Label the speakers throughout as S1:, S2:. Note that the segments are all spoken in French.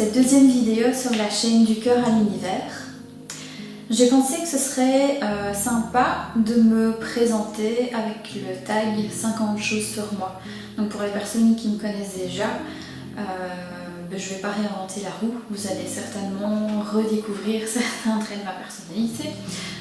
S1: cette deuxième vidéo sur la chaîne Du cœur à l'univers. J'ai pensé que ce serait sympa de me présenter avec le tag 50 choses sur moi. Donc pour les personnes qui me connaissent déjà, je ne vais pas réinventer la roue, vous allez certainement redécouvrir certains traits de ma personnalité,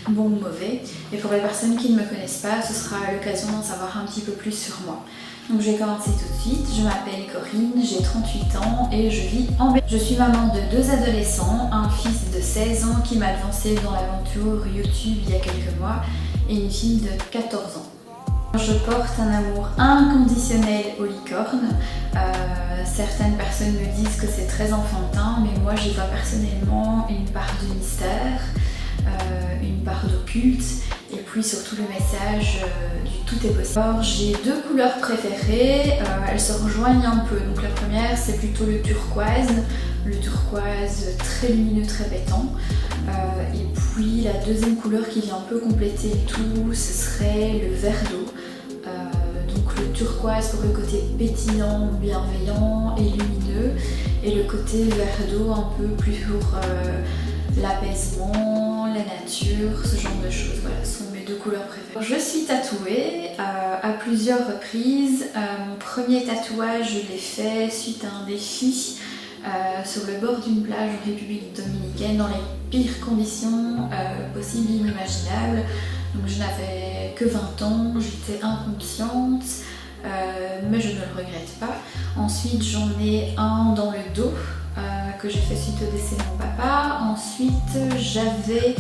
S1: bons ou mauvais. Et pour les personnes qui ne me connaissent pas, ce sera l'occasion d'en savoir un petit peu plus sur moi. Donc je vais commencer tout de suite. Je m'appelle Corinne, j'ai 38 ans et je vis en Belgique. Je suis maman de 2 adolescents, un fils de 16 ans qui m'a lancé dans l'aventure YouTube il y a quelques mois et une fille de 14 ans. Je porte un amour inconditionnel aux licornes. Certaines personnes me disent que c'est très enfantin, mais moi j'y vois personnellement une part de mystère, une part d'occulte, et puis surtout le message du tout est possible. Alors j'ai 2 couleurs préférées, elles se rejoignent un peu. Donc la première c'est plutôt le turquoise très lumineux, très pétant. Et puis la deuxième couleur qui vient un peu compléter le tout, ce serait le vert d'eau. Donc le turquoise pour le côté pétillant, bienveillant et lumineux, et le côté vert d'eau un peu plus pour l'apaisement, la nature, ce genre de choses. Voilà, ce sont mes 2 couleurs préférées. Je suis tatouée à plusieurs reprises. Mon premier tatouage, je l'ai fait suite à un défi sur le bord d'une plage en République dominicaine, dans les pires conditions possibles et inimaginables. Donc je n'avais que 20 ans, j'étais inconsciente, mais je ne le regrette pas. Ensuite j'en ai un dans le dos que j'ai fait suite au décès de mon papa. Ensuite j'avais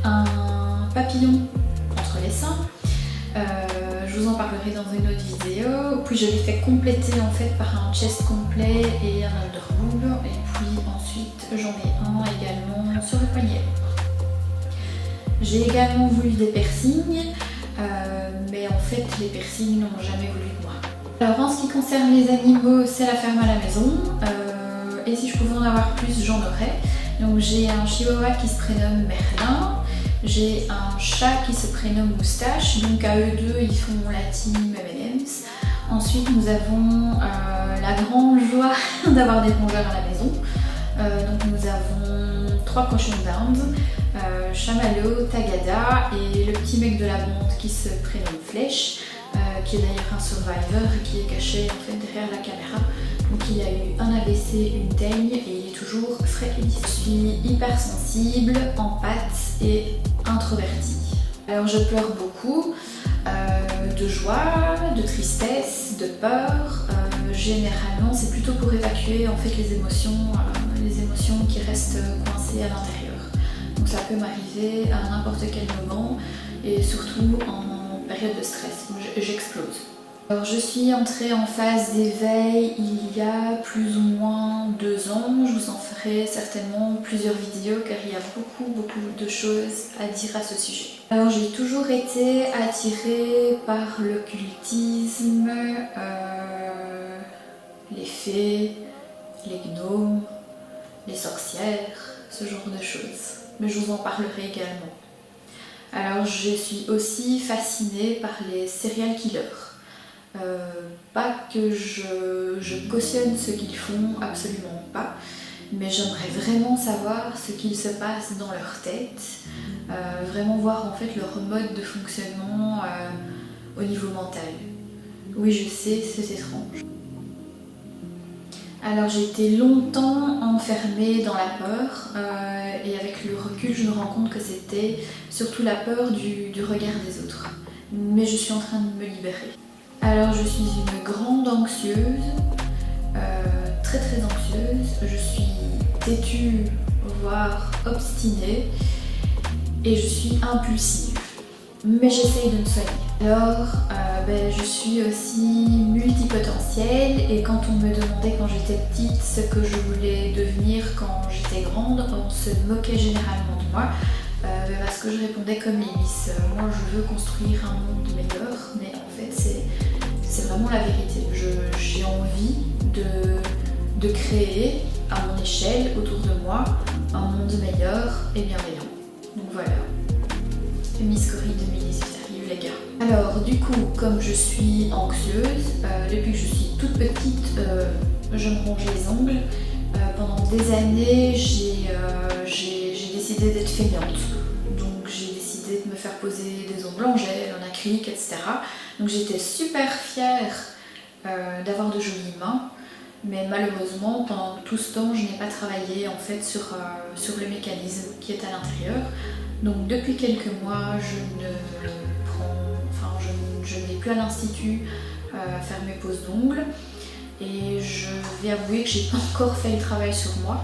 S1: un papillon entre les seins. Je vous en parlerai dans une autre vidéo. Puis je l'ai fait compléter en fait par un chest complet et un underboob. Et puis ensuite j'en ai un également sur le poignet. J'ai également voulu des piercings, mais en fait les piercings n'ont jamais voulu de moi. Alors en ce qui concerne les animaux, c'est la ferme à la maison. Et si je pouvais en avoir plus, j'en aurais. Donc j'ai un chihuahua qui se prénomme Merlin. J'ai un chat qui se prénomme Moustache, donc à eux deux ils font la team M&M's. Ensuite nous avons la grande joie d'avoir des rongeurs à la maison. Donc nous avons 3 cochons d'Inde, Chamallow, Tagada et le petit mec de la bande qui se prénomme Flèche, qui est d'ailleurs un survivor et qui est caché en fait derrière la caméra. Donc il a eu un AVC, une teigne et il est toujours frais et lisse. Je suis hypersensible, empathe et introvertie. Alors je pleure beaucoup, de joie, de tristesse, de peur. Généralement c'est plutôt pour évacuer en fait les émotions qui restent coincées à l'intérieur. Donc ça peut m'arriver à n'importe quel moment et surtout en période de stress, j'explose. Alors je suis entrée en phase d'éveil il y a plus ou moins 2 ans. Je vous en ferai certainement plusieurs vidéos car il y a beaucoup de choses à dire à ce sujet. Alors j'ai toujours été attirée par l'occultisme, les fées, les gnomes, les sorcières, ce genre de choses. Mais je vous en parlerai également. Alors je suis aussi fascinée par les serial killers. Pas que je cautionne ce qu'ils font, absolument pas, mais j'aimerais vraiment savoir ce qu'il se passe dans leur tête, vraiment voir en fait leur mode de fonctionnement au niveau mental. Oui, je sais, c'est étrange. Alors j'ai été longtemps enfermée dans la peur et avec le recul je me rends compte que c'était surtout la peur du regard des autres. Mais je suis en train de me libérer. Alors je suis une grande anxieuse, très anxieuse, je suis têtue, voire obstinée et je suis impulsive. Mais j'essaye de me soigner. Alors je suis aussi multipotentielle et quand on me demandait quand j'étais petite ce que je voulais devenir quand j'étais grande, on se moquait généralement de moi parce que je répondais comme Miss. Moi je veux construire un monde meilleur, mais en fait c'est vraiment la vérité. J'ai envie de créer à mon échelle autour de moi un monde meilleur et bienveillant. Donc voilà. Miss Corinne 2018 arrive les gars. Alors du coup, comme je suis anxieuse, depuis que je suis toute petite, je me ronge les ongles pendant des années, j'ai décidé d'être feignante. Donc j'ai décidé de me faire poser des ongles en gel, en acrylique, etc. Donc j'étais super fière d'avoir de jolies mains. Mais malheureusement, pendant tout ce temps, je n'ai pas travaillé en fait sur le mécanisme qui est à l'intérieur. Donc depuis quelques mois, je ne vais plus à l'institut faire mes poses d'ongles. Et je vais avouer que j'ai pas encore fait le travail sur moi,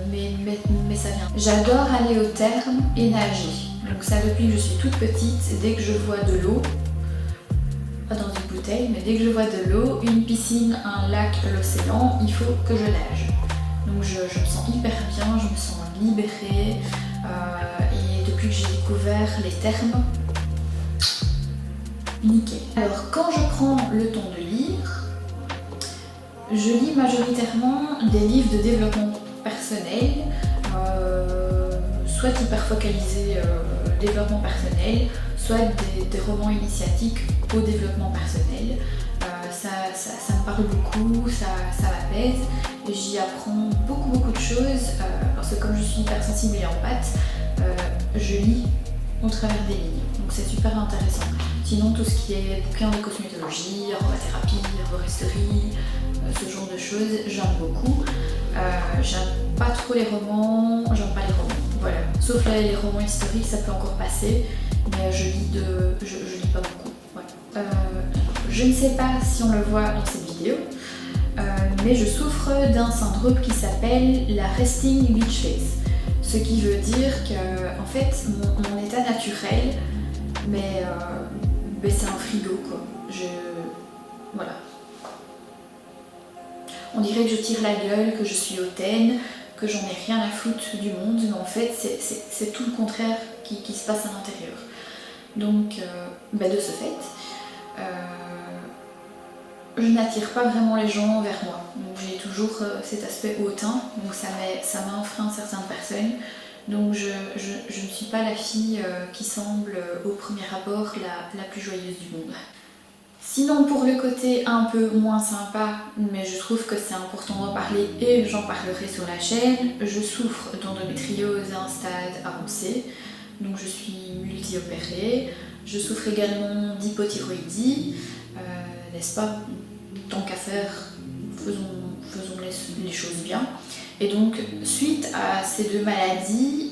S1: mais ça vient. J'adore aller au thermes et nager. Donc ça depuis que je suis toute petite, dès que je vois de l'eau, pas dans une bouteille, mais dès que je vois de l'eau, une piscine, un lac, l'océan, il faut que je nage. Donc je me sens hyper bien, je me sens libérée. Et depuis que j'ai découvert les thermes, nickel. Alors quand je prends le temps de lire, je lis majoritairement des livres de développement personnel, soit hyper focalisés développement personnel, soit des romans initiatiques au développement personnel. Ça me parle beaucoup, ça m'apaise et j'y apprends beaucoup de choses parce que comme je suis hypersensible et empathe, je lis au travers des lignes, donc c'est super intéressant. Sinon tout ce qui est bouquins de cosmétologie, aromathérapie, herboristerie, ce genre de choses, j'aime beaucoup. J'aime pas trop les romans, voilà. Sauf les romans historiques, ça peut encore passer, mais je lis pas beaucoup. Ouais. Je ne sais pas si on le voit dans cette vidéo, mais je souffre d'un syndrome qui s'appelle la resting bitch face. Ce qui veut dire que, en fait, mon état naturel, mais c'est un frigo, quoi. Voilà. On dirait que je tire la gueule, que je suis hautaine, que j'en ai rien à foutre du monde, mais en fait, c'est tout le contraire qui se passe à l'intérieur. Donc, de ce fait, je n'attire pas vraiment les gens vers moi. Donc j'ai toujours cet aspect hautain, donc ça m'enfreint certaines personnes. Donc je ne suis pas la fille qui semble au premier abord la plus joyeuse du monde. Sinon pour le côté un peu moins sympa, mais je trouve que c'est important d'en parler et j'en parlerai sur la chaîne, je souffre d'endométriose à un stade avancé, donc je suis multi-opérée. Je souffre également d'hypothyroïdie, n'est-ce pas? Tant qu'à faire, faisons les choses bien. Et donc, suite à ces deux maladies,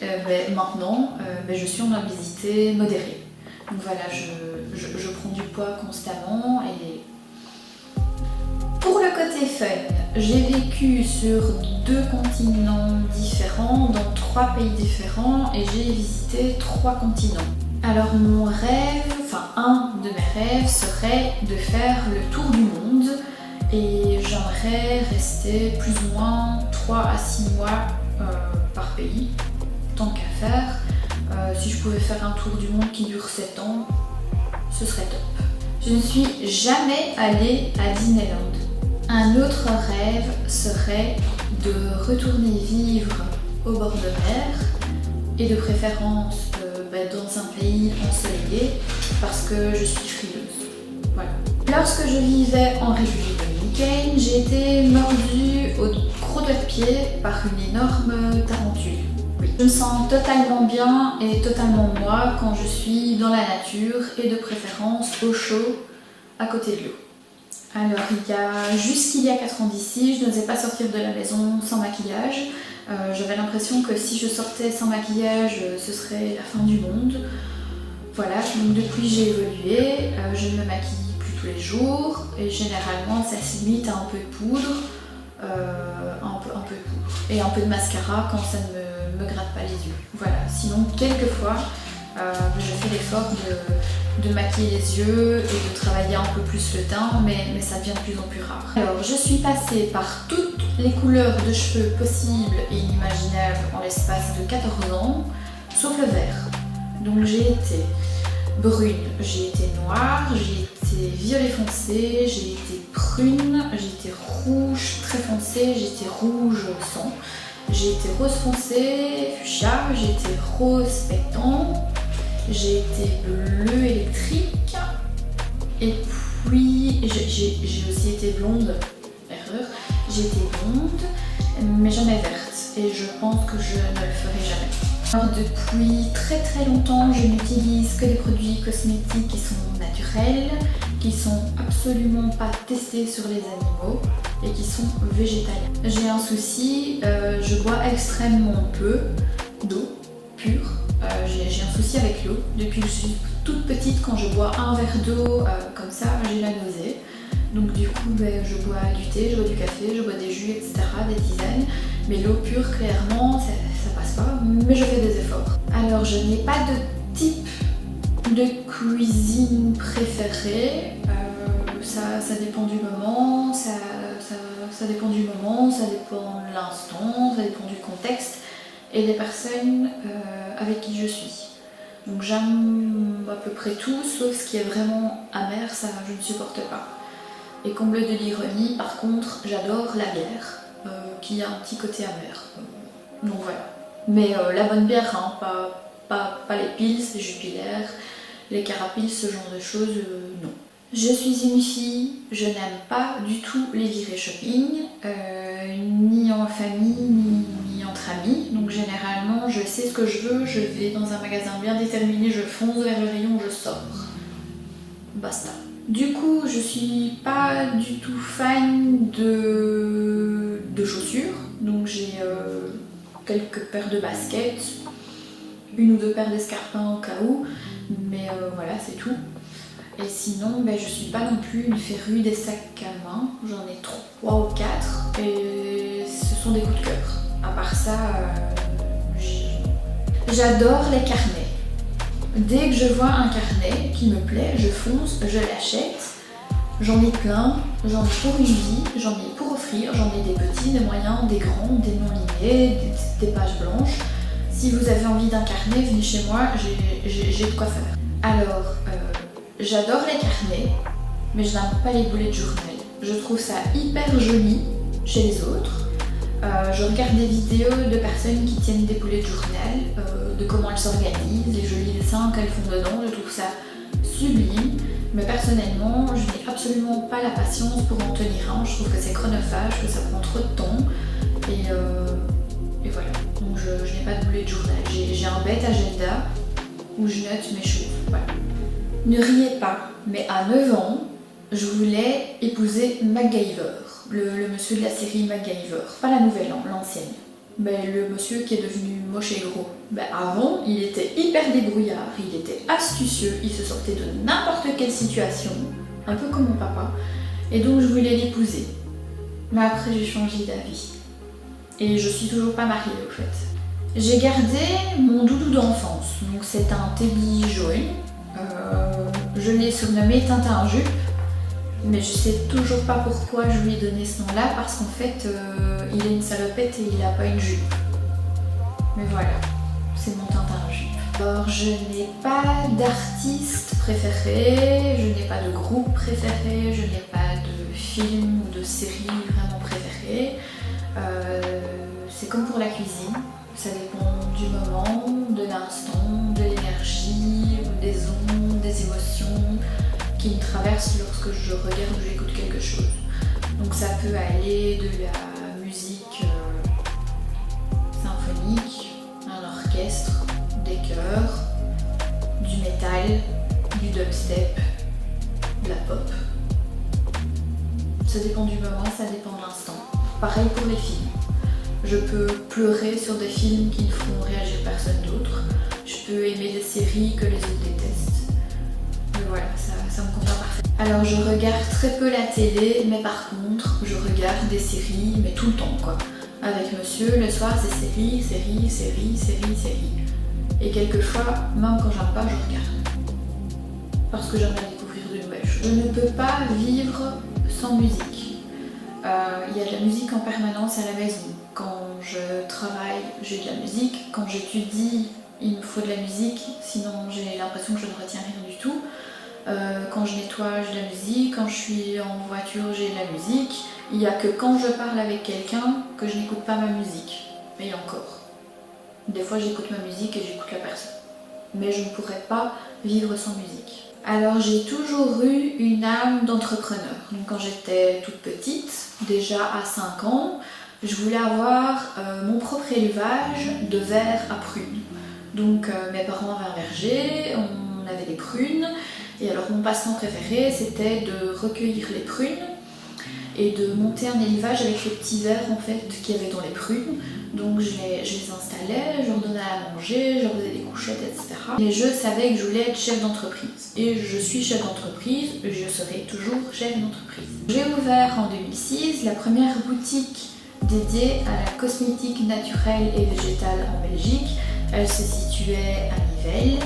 S1: maintenant, je suis en obésité modérée. Donc voilà, je prends du poids constamment. Et pour le côté fun, j'ai vécu sur 2 continents différents, dans 3 pays différents, et j'ai visité 3 continents. Alors mon rêve, un de mes rêves serait de faire le tour du monde et j'aimerais rester plus ou moins 3 à 6 mois par pays, tant qu'à faire. Si je pouvais faire un tour du monde qui dure 7 ans, ce serait top. Je ne suis jamais allée à Disneyland. Un autre rêve serait de retourner vivre au bord de mer et de préférence dans un pays ensoleillé parce que je suis frileuse. Voilà. Lorsque je vivais en République dominicaine, j'ai été mordue au gros doigt de pied par une énorme tarentule. Oui. Je me sens totalement bien et totalement moi quand je suis dans la nature et de préférence au chaud à côté de l'eau. Alors jusqu'il y a 4 ans d'ici, je n'osais pas sortir de la maison sans maquillage. J'avais l'impression que si je sortais sans maquillage, ce serait la fin du monde. Voilà, donc depuis j'ai évolué, je ne me maquille plus tous les jours et généralement ça se limite à un peu de poudre, un peu de poudre et un peu de mascara quand ça ne me gratte pas les yeux. Voilà, sinon quelquefois je fais l'effort de maquiller les yeux et de travailler un peu plus le teint, mais ça devient de plus en plus rare. Alors je suis passée par toutes les couleurs de cheveux possibles et inimaginables en l'espace de 14 ans, sauf le vert. Donc j'ai été brune, j'ai été noire, j'ai été violet foncé, j'ai été prune, j'ai été rouge très foncé, j'ai été rouge sang, j'ai été rose foncé, fuchsia, j'ai été rose pétant, j'ai été bleu électrique et puis j'ai aussi été blonde, erreur, j'ai été blonde mais jamais verte, et je pense que je ne le ferai jamais. Alors depuis très très longtemps, je n'utilise que des produits cosmétiques qui sont naturels, qui sont absolument pas testés sur les animaux et qui sont végétaliens. J'ai un souci, je bois extrêmement peu d'eau pure. J'ai un souci avec l'eau. Depuis que je suis toute petite, quand je bois un verre d'eau comme ça, j'ai la nausée. Donc du coup, je bois du thé, je bois du café, je bois des jus, etc., des tisanes. Mais l'eau pure, clairement, ça passe pas. Mais je fais des efforts. Alors, je n'ai pas de type de cuisine préférée. Ça dépend du moment, ça dépend du moment, ça dépend de l'instant, ça dépend du contexte et des personnes avec qui je suis. Donc j'aime à peu près tout, sauf ce qui est vraiment amer, ça je ne supporte pas. Et comble de l'ironie, par contre, j'adore la bière, qui a un petit côté amer. Donc voilà. Mais la bonne bière, hein, pas les pils, les Jupiler, les carapils, ce genre de choses, non. Je suis une fille, je n'aime pas du tout les virées shopping, ni en famille, ni entre amis. Donc généralement, je sais ce que je veux, je vais dans un magasin bien déterminé, je fonce vers le rayon, je sors. Basta. Du coup, je suis pas du tout fan de chaussures. Donc j'ai quelques paires de baskets, une ou deux paires d'escarpins au cas où, mais voilà, c'est tout. Et sinon, je suis pas non plus une férue des sacs à main. J'en ai 3 ou 4 et ce sont des coups de cœur. À part ça, j'adore les carnets. Dès que je vois un carnet qui me plaît, je fonce, je l'achète. J'en ai plein, j'en ai pour une vie, j'en ai pour offrir, j'en ai des petits, des moyens, des grands, des non lignés, des pages blanches. Si vous avez envie d'un carnet, venez chez moi, j'ai de quoi faire. Alors, j'adore les carnets, mais je n'aime pas les boulets de journal. Je trouve ça hyper joli chez les autres. Je regarde des vidéos de personnes qui tiennent des boulets de journal, de comment elles s'organisent, les jolis dessins qu'elles font dedans. Je trouve ça sublime, mais personnellement, je n'ai absolument pas la patience pour en tenir un. Je trouve que c'est chronophage, que ça prend trop de temps. Et voilà. Donc je n'ai pas de boulet de journal. J'ai un bête agenda où je note mes choses. Voilà. Ne riez pas, mais à 9 ans, je voulais épouser MacGyver, le monsieur de la série MacGyver. Pas la nouvelle, hein, l'ancienne. Mais le monsieur qui est devenu moche et gros. Avant, il était hyper débrouillard, il était astucieux, il se sortait de n'importe quelle situation, un peu comme mon papa. Et donc je voulais l'épouser. Mais après, j'ai changé d'avis. Et je suis toujours pas mariée, au fait. J'ai gardé mon doudou d'enfance. Donc c'est un Teddy jaune. Je l'ai surnommé Tintin en jupe, mais je sais toujours pas pourquoi je lui ai donné ce nom-là, parce qu'en fait, il est une salopette et il a pas une jupe. Mais voilà, c'est mon Tintin en jupe. Alors, je n'ai pas d'artiste préféré, je n'ai pas de groupe préféré, je n'ai pas de film ou de série vraiment préféré. C'est comme pour la cuisine, ça dépend du moment, de l'instant, de l'énergie, des ondes, des émotions qui me traversent lorsque je regarde ou j'écoute quelque chose. Donc ça peut aller de la musique symphonique, un orchestre, des chœurs, du métal, du dubstep, de la pop. Ça dépend du moment, ça dépend de l'instant. Pareil pour les films. Je peux pleurer sur des films qui ne feront réagir personne d'autre. Je peux aimer des séries que les autres détestent. Mais voilà, ça me convient parfait. Alors je regarde très peu la télé, mais par contre, je regarde des séries, mais tout le temps quoi. Avec monsieur, le soir c'est série. Et quelquefois, même quand j'aime pas, je regarde. Parce que j'aimerais découvrir de nouvelles choses. Je ne peux pas vivre sans musique. Il y a de la musique en permanence à la maison. Quand je travaille, j'ai de la musique. Quand j'étudie, il me faut de la musique, sinon j'ai l'impression que je ne retiens rien du tout. Quand je nettoie, j'ai de la musique. Quand je suis en voiture, j'ai de la musique. Il n'y a que quand je parle avec quelqu'un que je n'écoute pas ma musique. Et encore. Des fois, j'écoute ma musique et j'écoute la personne. Mais je ne pourrais pas vivre sans musique. Alors j'ai toujours eu une âme d'entrepreneur. Donc quand j'étais toute petite, déjà à 5 ans, Je voulais avoir mon propre élevage de verre à prunes. Donc mes parents avaient un verger, on avait des prunes, et alors mon passe-temps préféré c'était de recueillir les prunes et de monter un élevage avec les petits verres en fait qu'il y avait dans les prunes. Donc je les installais, je leur donnais à manger, je leur faisais des couchettes, etc. Et je savais que je voulais être chef d'entreprise. Et je suis chef d'entreprise, et je serai toujours chef d'entreprise. J'ai ouvert en 2006 la première boutique dédiée à la cosmétique naturelle et végétale en Belgique. Elle se situait à Nivelles,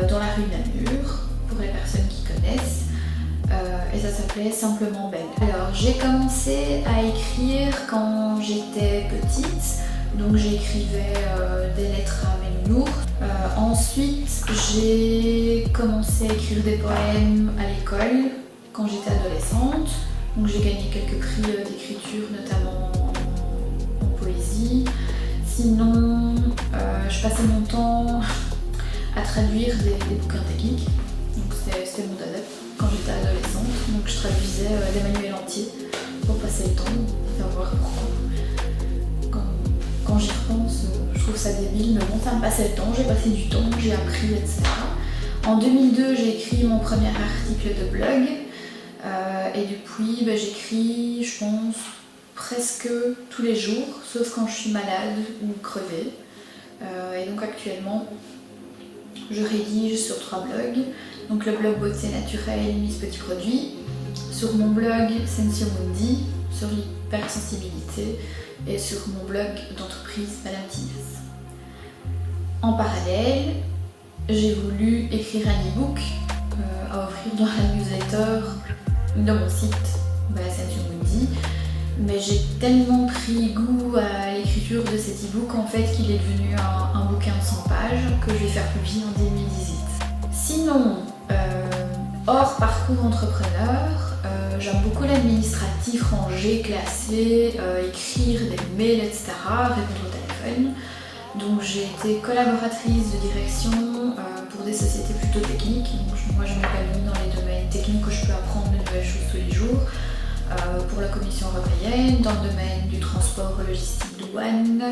S1: dans la rue Namur, pour les personnes qui connaissent. Et ça s'appelait Simplement Belle. Alors j'ai commencé à écrire quand j'étais petite, donc j'écrivais des lettres à mes nounours. Ensuite j'ai commencé à écrire des poèmes à l'école quand j'étais adolescente, donc j'ai gagné quelques prix d'écriture, notamment en poésie. Sinon je passais mon temps à traduire des bouquins techniques, donc c'était mon dada quand j'étais adolescente, donc je traduisais des manuels entiers pour passer le temps, faire voir pourquoi. Quand j'y repense, je trouve ça débile, mais bon, ça me passait le temps, j'ai passé du temps, j'ai appris, etc. En 2002, j'ai écrit mon premier article de blog, et depuis, j'écris, je pense, presque tous les jours, sauf quand je suis malade ou crevée. Et donc actuellement, je rédige sur 3 blogs. Donc le blog Beauté Naturelle, Miss Petit Produit, sur mon blog Sensio Mundi, sur l'hypersensibilité, et sur mon blog d'entreprise Madame Tignasse. En parallèle, j'ai voulu écrire un e-book à offrir dans la newsletter de mon site Sensio Mundi, mais j'ai tellement pris goût à l'écriture de cet e-book en fait qu'il est devenu un bouquin de 100 pages que je vais faire publier en 2018. Sinon, hors parcours entrepreneur, j'aime beaucoup l'administratif, ranger, classer, écrire des mails, etc., répondre au téléphone. Donc j'ai été collaboratrice de direction pour des sociétés plutôt techniques. Donc moi je m'épanouis dans les domaines techniques où je peux apprendre de nouvelles choses tous les jours. Pour la Commission européenne, dans le domaine du transport, logistique, douane,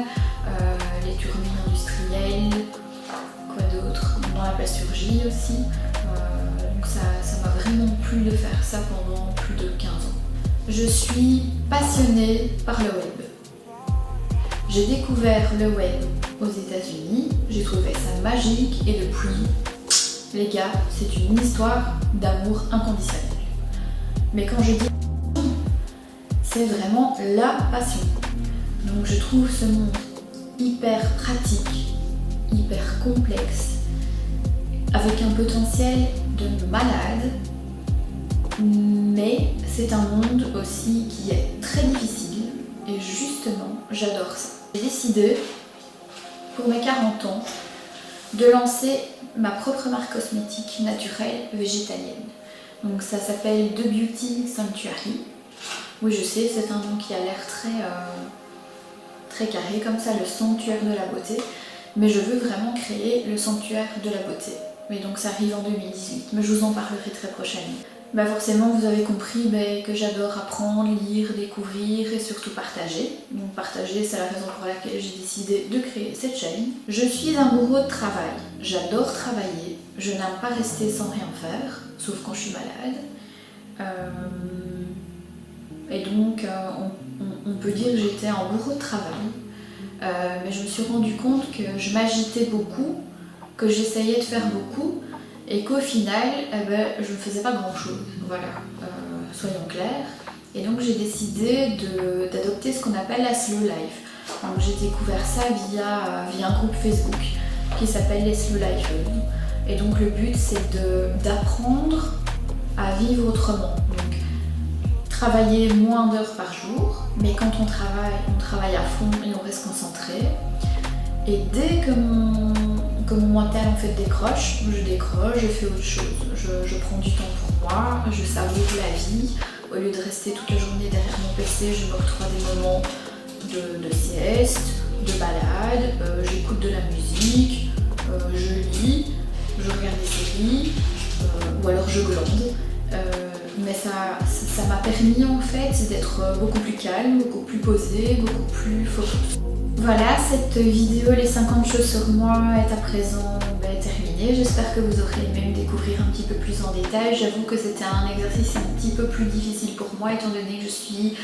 S1: les turbines industrielles, quoi d'autre, dans la plasturgie aussi. Donc ça m'a vraiment plu de faire ça pendant plus de 15 ans. Je suis passionnée par le web. J'ai découvert le web aux États-Unis, j'ai trouvé ça magique et depuis, les gars, c'est une histoire d'amour inconditionnel. Mais quand je dis c'est vraiment la passion. Donc je trouve ce monde hyper pratique, hyper complexe, avec un potentiel de malade, mais c'est un monde aussi qui est très difficile et justement j'adore ça. J'ai décidé pour mes 40 ans de lancer ma propre marque cosmétique naturelle végétalienne. Donc ça s'appelle The Beauty Sanctuary. Oui, je sais, c'est un nom qui a l'air très carré, comme ça, le sanctuaire de la beauté. Mais je veux vraiment créer le sanctuaire de la beauté. Mais donc ça arrive en 2018, mais je vous en parlerai très prochainement. Forcément, vous avez compris que j'adore apprendre, lire, découvrir et surtout partager. Donc partager, c'est la raison pour laquelle j'ai décidé de créer cette chaîne. Je suis amoureux de travail. J'adore travailler. Je n'aime pas rester sans rien faire, sauf quand je suis malade. Et donc, on peut dire que j'étais un bourreau de travail. Mais je me suis rendu compte que je m'agitais beaucoup, que j'essayais de faire beaucoup, et qu'au final, je ne faisais pas grand-chose. Voilà, soyons clairs. Et donc, j'ai décidé d'adopter ce qu'on appelle la slow life. Donc, j'ai découvert ça via un groupe Facebook qui s'appelle les Slow Life. Et donc, le but, c'est d'apprendre à vivre autrement. Donc, travailler moins d'heures par jour, mais quand on travaille à fond et on reste concentré. Et dès que mon mental en fait décroche, je décroche, je fais autre chose. Je prends du temps pour moi, je savoure la vie. Au lieu de rester toute la journée derrière mon PC, je me octroie des moments de sieste, de balade, j'écoute de la musique, je lis, je regarde des séries, ou alors je glande. Mais ça voilà, ça m'a permis en fait d'être beaucoup plus calme, beaucoup plus posée, beaucoup plus focus. Voilà, cette vidéo les 50 choses sur moi est à présent terminée. J'espère que vous aurez aimé me découvrir un petit peu plus en détail. J'avoue que c'était un exercice un petit peu plus difficile pour moi étant donné que je suis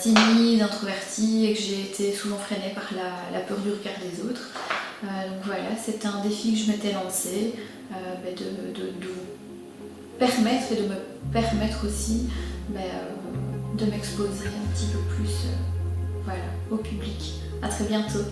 S1: timide, introvertie et que j'ai été souvent freinée par la peur du regard des autres. Donc voilà, c'était un défi que je m'étais lancé, de vous permettre et de me permettre aussi de m'exposer un petit peu plus voilà, au public. À très bientôt.